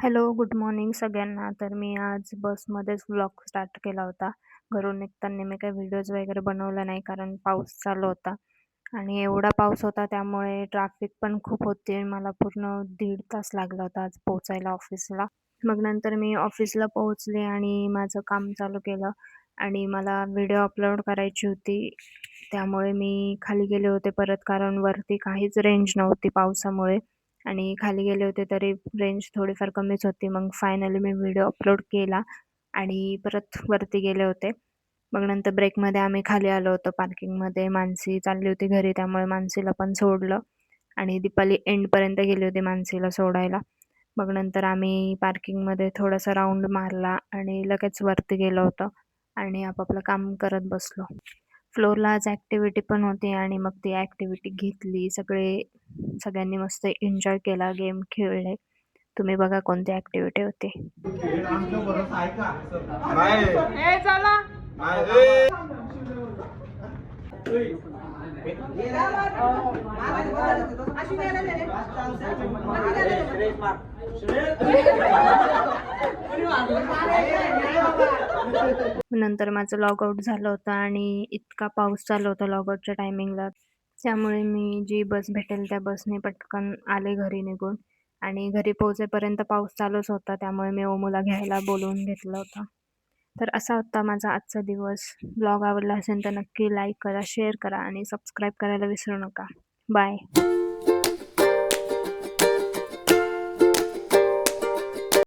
Hello, good morning सगळ्यांना. तर मी आज बसमध्येच व्लॉग स्टार्ट केला होता. घरून निघताना मी काही व्हिडिओज वगैरे बनवला नाही कारण पाऊस चालू होता आणि एवढा पाऊस होता त्यामुळे ट्रॅफिक पण खूप होती. मला पूर्ण 1.5 तास लागला होता आज पोहोचायला ऑफिसला. मग नंतर मी ऑफिसला पोहोचले आणि माझं काम चालू केलं आणि मला व्हिडिओ अपलोड करायची होती. त्यामुळे मी खाली गेले होते परत कारण वरती काहीच रेंज नव्हती पावसामुळे. आणि खाली गेले होते तरी रेंज थोडीफार कमीच होती. मग फायनली मी व्हिडिओ अपलोड केला आणि परत वरती गेले होते. मग नंतर ब्रेकमध्ये आम्ही खाली आलो होतो पार्किंगमध्ये. मानसी चालली होती घरी त्यामुळे मानसीला पण सोडलं आणि दीपाली एंडपर्यंत गेली होती मानसीला सोडायला. मग नंतर आम्ही पार्किंगमध्ये थोडासा राउंड मारला आणि लगेच वरती गेलो होतो आणि आपापलं काम करत बसलो. फ्लोअरला आज ॲक्टिव्हिटी पण होती आणि मग ती ॲक्टिव्हिटी घेतली. सगळ्यांनी मस्त एन्जॉय केला, गेम खेळले. तुम्ही बघा कोणती ॲक्टिव्हिटी होती. नंतर माझं लॉग आउट झालं होतं आणि इतका पाऊस चालू होता लॉग आउटच्या टायमिंगला. त्यामुळे मी जी बस भेटेल त्या बसने पटकन आले घरी निघून आणि घरी पोहोचेपर्यंत पाऊस चालूच होता. त्यामुळे मी ओमूला घ्यायला बोलवून घेतलं होतं. तर असा होता माझा आजचा दिवस. ब्लॉग आवडला असेल तर नक्की लाईक करा, शेअर करा आणि सबस्क्राईब करायला विसरू नका. बाय.